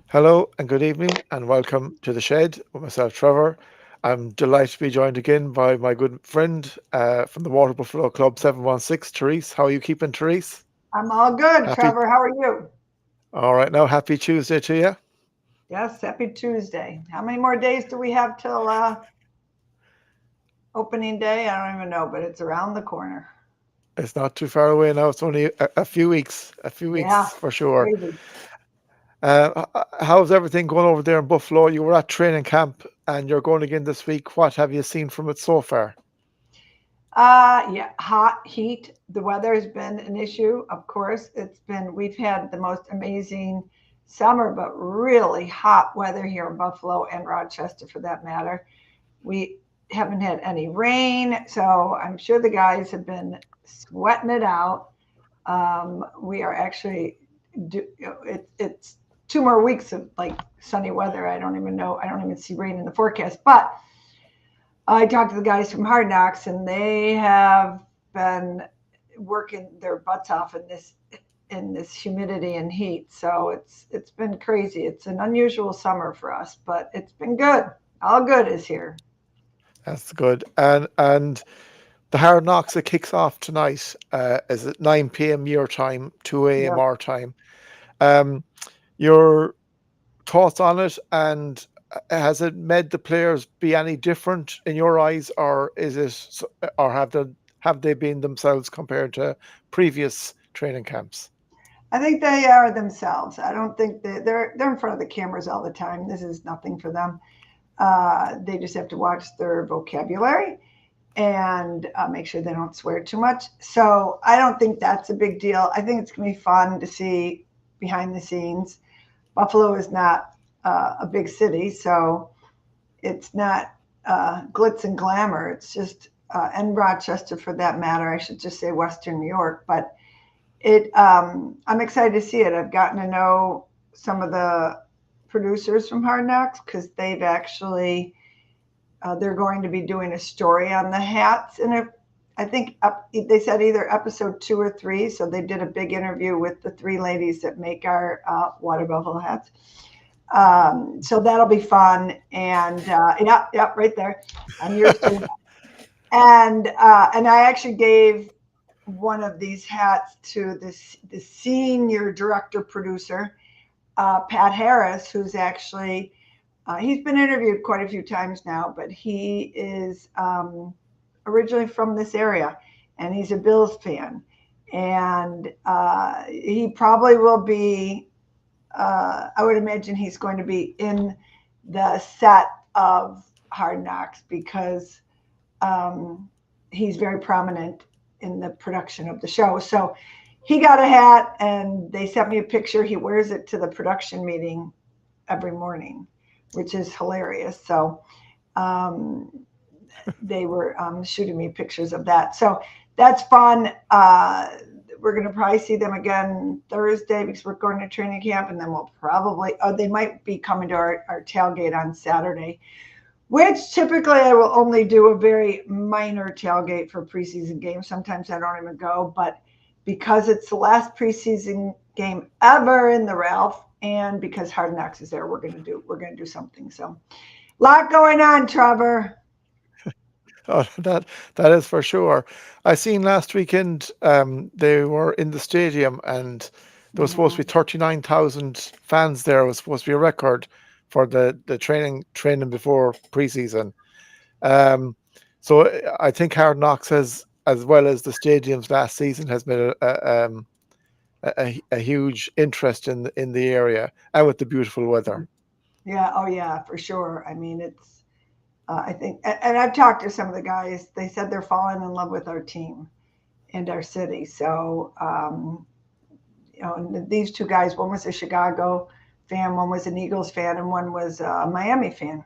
Hello and good evening, and welcome to the Shed with myself, Trevor. I'm delighted to be joined again by my good friend from the Water Buffalo Club 716, Therese. How are you keeping, Therese? I'm all good, Happy. Trevor. How are you? All right, now, happy Tuesday to you. Yes, happy Tuesday. How many more days do we have till opening day? I don't even know, but it's around the corner. It's not too far away now. It's only a few Yeah, weeks for sure. crazy. How's everything going over there in Buffalo? You were at training camp and you're going again this week. What have you seen from it so far? Yeah, hot heat. The weather has been an issue, of course. We've had the most amazing summer, but really hot weather here in Buffalo and Rochester for that matter. We haven't had any rain, so I'm sure the guys have been sweating it out. We are actually it's 2 more weeks of like sunny weather. I don't even know. I don't even see rain in the forecast. But I talked to the guys from Hard Knocks, and they have been working their butts off in this humidity and heat. So it's been crazy. It's an unusual summer for us, but it's been good. All good is here. That's good. And the Hard Knocks, it kicks off tonight. Is it 9 p.m. your time, 2 a.m. Yeah. our time? Um, your thoughts on it, and has it made the players be any different in your eyes, or or have they been themselves compared to previous training camps? I think they are themselves. I don't think they're in front of the cameras all the time. This is nothing for them. They just have to watch their vocabulary and make sure they don't swear too much. So I don't think that's a big deal. I think it's going to be fun to see behind the scenes. Buffalo is not a big city, so it's not glitz and glamour. It's just, and Rochester for that matter. I should just say Western New York, but I'm excited to see it. I've gotten to know some of the producers from Hard Knocks because they've actually they're going to be doing a story on the hats, and I think they said either episode 2 or 3. So they did a big interview with the three ladies that make our water buffalo hats. So that'll be fun, and yeah, right there on yours too. And I actually gave one of these hats to the senior director producer, Pat Harris, who's actually he's been interviewed quite a few times now, but he is originally from this area, and he's a Bills fan, and he probably will be. I would imagine he's going to be in the set of Hard Knocks because um, he's very prominent in the production of the show. So he got a hat, and they sent me a picture. He wears it to the production meeting every morning, which is hilarious. So um, they were shooting me pictures of that. So that's fun. We're going to probably see them again Thursday because we're going to training camp, and then we'll probably, they might be coming to our tailgate on Saturday, which typically I will only do a very minor tailgate for preseason games. Sometimes I don't even go, but because it's the last preseason game ever in the Ralph, and because Hard Knocks is there, we're gonna do something. So, lot going on, Trevor. Oh, that is for sure. I seen last weekend they were in the stadium and there was supposed to be Mhm. 39,000 fans there. It was supposed to be a record for the training before preseason. Um, so I think Hard Knocks has, as well as the stadiums last season, has been a huge interest in the area and with the beautiful weather. Yeah, oh yeah, for sure. I mean, I think, and I've talked to some of the guys. They said they're falling in love with our team and our city. So, and these two guys, one was a Chicago fan, one was an Eagles fan, and one was a Miami fan.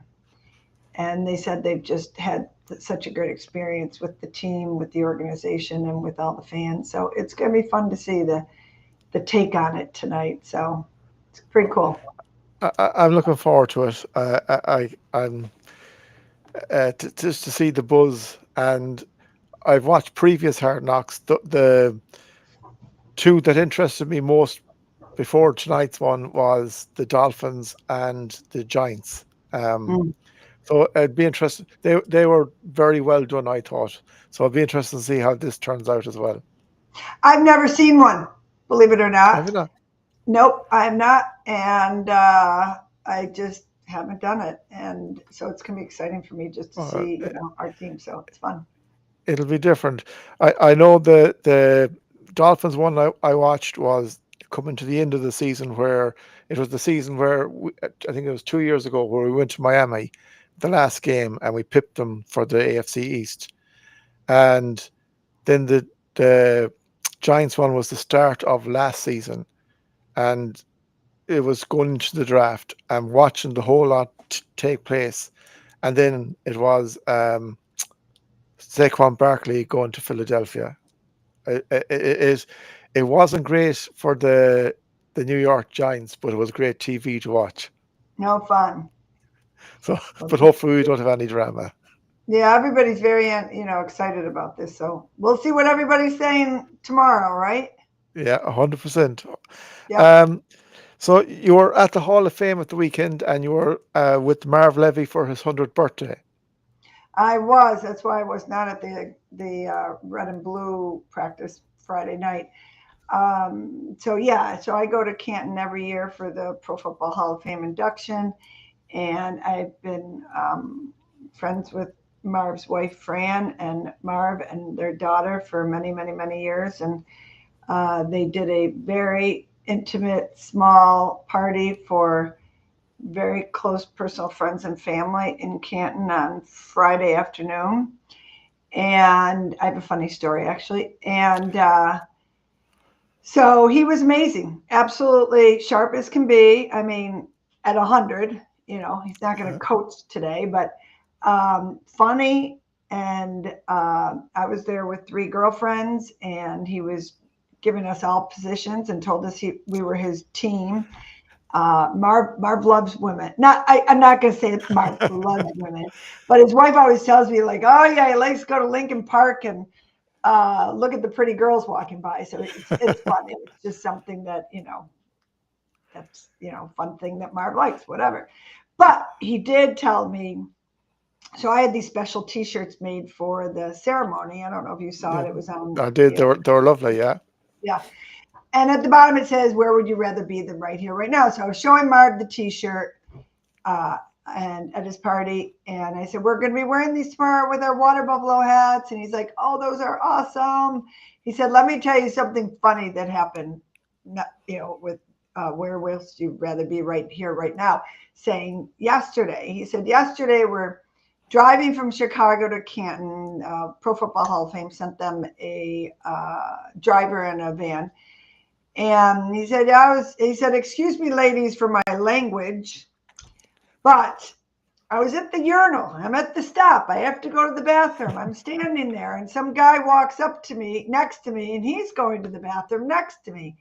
And they said they've just had such a great experience with the team, with the organization, and with all the fans. So it's going to be fun to see the take on it tonight. So it's pretty cool. I'm looking forward to it. I'm just to see the buzz, and I've watched previous Hard Knocks. The two that interested me most before tonight's one was the Dolphins and the Giants. Um, Mm. so it'd be interesting. They were very well done, I thought. So it'd be interesting to see how this turns out as well. I've never seen one, believe it or Have not. you not? Nope, I have not, and I just haven't done it, and so it's gonna be exciting for me just to Uh, see, our team. So it's fun. it'll be different. I know the Dolphins one I watched was coming to the end of the season where it was the season where I think it was 2 years ago where we went to Miami, the last game, and we pipped them for the AFC East. And then the Giants one was the start of last season, and it was going into the draft and watching the whole lot take place. And then it was Saquon Barkley going to Philadelphia. It it wasn't great for the New York Giants, but it was great TV to watch. No fun. So, Well, but hopefully we don't have any drama. yeah, everybody's very excited about this. So we'll see what everybody's saying tomorrow, right? Yeah, 100%. Yep. Um, so you were at the Hall of Fame at the weekend, and you were with Marv Levy for his 100th birthday. I was. That's why I was not at the red and blue practice Friday night. So yeah, so I go to Canton every year for the Pro Football Hall of Fame induction, and I've been friends with Marv's wife Fran and Marv and their daughter for many, many, many years, and they did a very intimate, small party for very close personal friends and family in Canton on Friday afternoon. And I have a funny story actually. And so he was amazing, absolutely sharp as can be. I mean, at 100, he's not going to Uh, coach today, but funny. And I was there with three girlfriends, and he was giving us all positions and told us we were his team. Marv loves women. I'm not gonna say Marv loves women, but his wife always tells me like, oh yeah, he likes to go to Lincoln Park and look at the pretty girls walking by. So it's fun. It's just something that that's fun thing that Marv likes, whatever. But he did tell me. So I had these special T-shirts made for the ceremony. I don't know if you saw yeah, it. It was on I did. the They were lovely. Yeah. yeah. And at the bottom it says, "Where would you rather be than right here, right now?" So I was showing Marv the T-shirt, uh, and at his party, and I said, "We're going to be wearing these tomorrow with our water buffalo hats." And he's like, "Oh, those are awesome." He said, "Let me tell you something funny that happened, with where will you rather be right here, right now?" Saying yesterday, he said, "Yesterday we're driving from Chicago to Canton. Pro Football Hall of Fame sent them a driver in a van." And he said, "Excuse me, ladies, for my language, but I was at the urinal. I'm at the stop. I have to go to the bathroom. I'm standing there, and some guy walks up to me, next to me, and he's going to the bathroom next to me,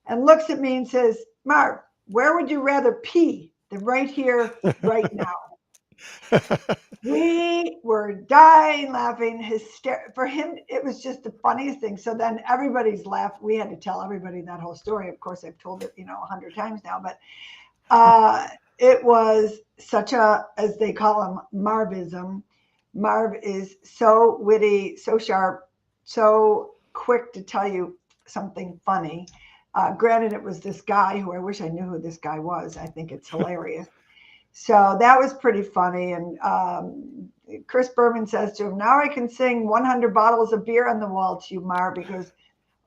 and looks at me and says, 'Marv, where would you rather pee than right here, right now?'" We were dying laughing. For him, it was just the funniest thing. So then everybody's laughed. We had to tell everybody that whole story. Of course, I've told it, 100 times now, but uh, it was such a, as they call him, Marvism. Marv is so witty, so sharp, so quick to tell you something funny. Granted, it was this guy who I wish I knew who this guy was. I think it's hilarious. So that was pretty funny. And Chris Berman says to him, "Now I can sing 100 bottles of beer on the wall to you, Mar." Because,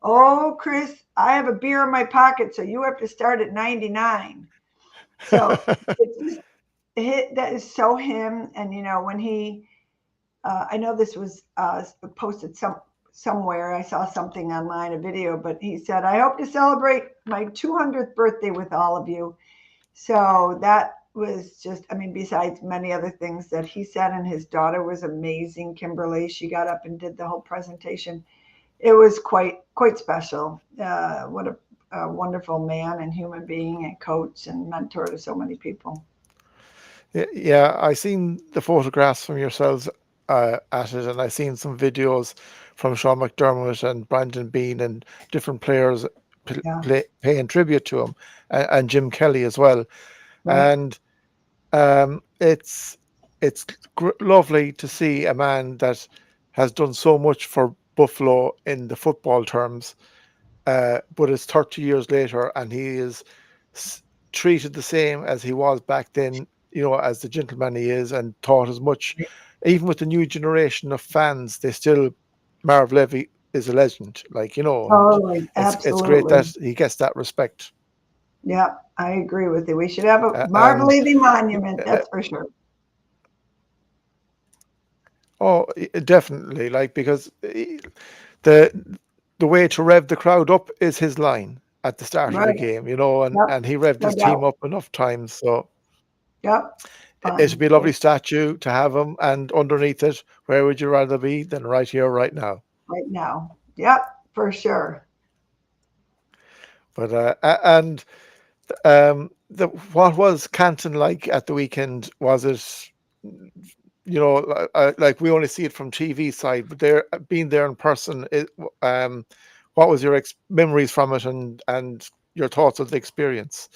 "Oh, Chris, I have a beer in my pocket, so you have to start at 99." So it's just that is so him. And when he, I know this was posted somewhere. I saw something online, a video, but he said, "I hope to celebrate my 200th birthday with all of you." So that was just, I mean, besides many other things that he said, and his daughter was amazing, Kimberly. She got up and did the whole presentation. It was quite special. What a wonderful man and human being and coach and mentor to so many people. Yeah, I seen the photographs from yourselves at it, and I seen some videos from Sean McDermott and Brandon Bean and different players Yeah. paying tribute to him, and Jim Kelly as well. Right. And it's lovely to see a man that has done so much for Buffalo in the football terms, but it's 30 years later, and he is treated the same as he was back then, as the gentleman he is, and taught as much. Even with the new generation of fans, they still, Marv Levy is a legend, and Totally. it's great Absolutely. that he gets that respect. Yeah, I agree with you. We should have a Marv And Levy monument, uh, that's for sure. oh, definitely, because the the way to rev the crowd up is his line at the start of the Right. game, and Yep. and he revved No his team doubt. up enough times. So Yep. it'd Fun. be a lovely statue to have him, and underneath it, where would you rather be than right here, right now? Right now. Yep, for sure. But and what was Canton like at the weekend? Was it, like we only see it from TV side, but there, being there in person, what was your memories from it, and your thoughts of the experience?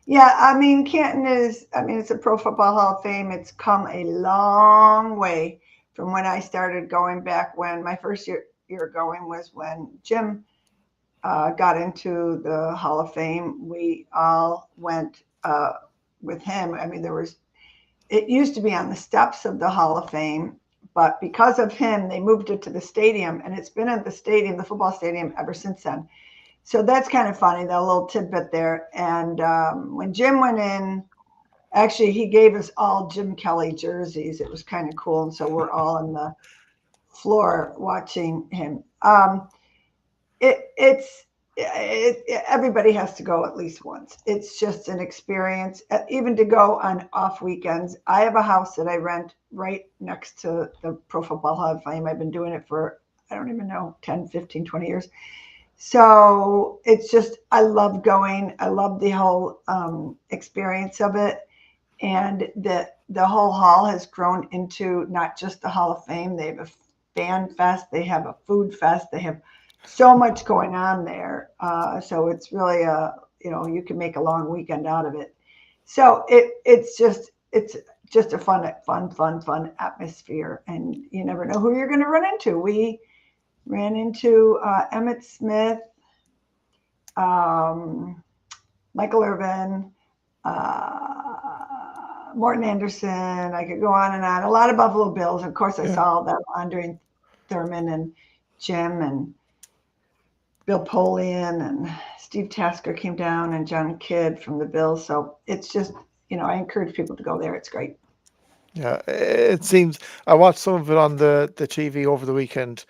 Yeah, I mean, Canton is, I mean, it's a Pro Football Hall of Fame. It's come a long way from when I started going back when my first year going was when Jim got into the Hall of Fame. We all went with him. I mean, it used to be on the steps of the Hall of Fame, but because of him, they moved it to the stadium, and it's been at the stadium, the football stadium, ever since then. So that's kind of funny, that little tidbit there. And when Jim went in, actually, he gave us all Jim Kelly jerseys. It was kind of cool. And so we're all on the floor watching him. Everybody has to go at least once. It's just an experience, even to go on off weekends. I have a house that I rent right next to the Pro Football Hall of Fame. I've been doing it for, I don't even know, 10, 15, 20 years. So it's just, I love going. I love the whole experience of it. And the whole hall has grown into not just the Hall of Fame. They have a fan fest, they have a food fest, they have so much going on there. So it's really you can make a long weekend out of it. So it's just a fun atmosphere, and you never know who you're going to run into. We ran into Emmett Smith, um, Michael Irvin, Morton Anderson. I could go on and on. A lot of Buffalo Bills. Of course, I Yeah, saw that Andre Thurman and Jim and Bill Polian and Steve Tasker came down, and John Kidd from the Bills. So it's just, I encourage people to go there. It's great. yeah. It seems I watched some of it on the TV over the weekend,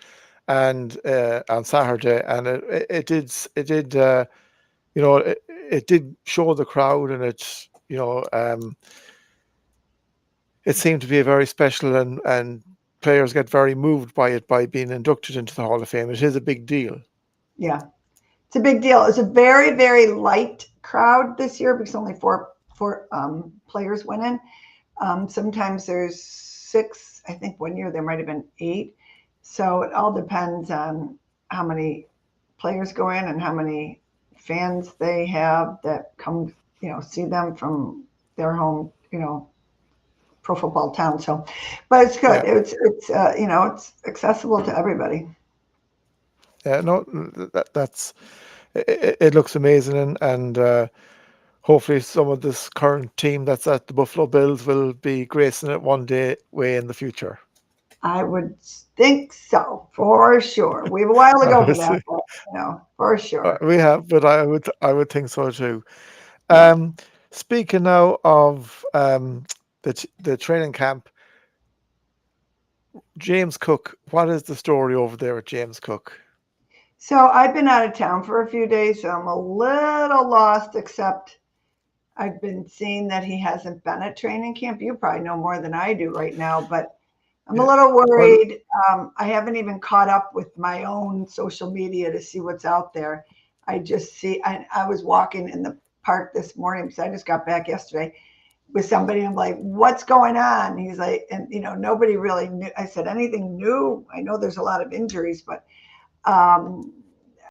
and on Saturday, and it did it did show the crowd, and it seemed to be a very special, and players get very moved by it, by being inducted into the Hall of Fame. It is a big deal. Yeah, it's a big deal. It's a very, very light crowd this year because only four players went in. Sometimes there's six. I think one year there might have been eight. So it all depends on how many players go in and how many fans they have that come, see them from their home, pro football town. So, but it's good. Yeah, It's accessible to everybody. yeah. No, that's it. Looks amazing, and hopefully some of this current team that's at the Buffalo Bills will be gracing it one day way in the future. I would think so, for sure. We have a while to go for that, Obviously, but for sure. we have, but I would think so too. Yeah. Um, Speaking now of the training camp, James Cook. What is the story over there with James Cook? So I've been out of town for a few days, so I'm a little lost, except I've been seeing that he hasn't been at training camp. You probably know more than I do right now, but I'm a Yeah. little Well, worried. I haven't even caught up with my own social media to see what's out there. I just see, I was walking in the park this morning because I just got back yesterday with somebody. I'm like, what's going on? He's like, and nobody really knew. I said, anything new? I know there's a lot of injuries, but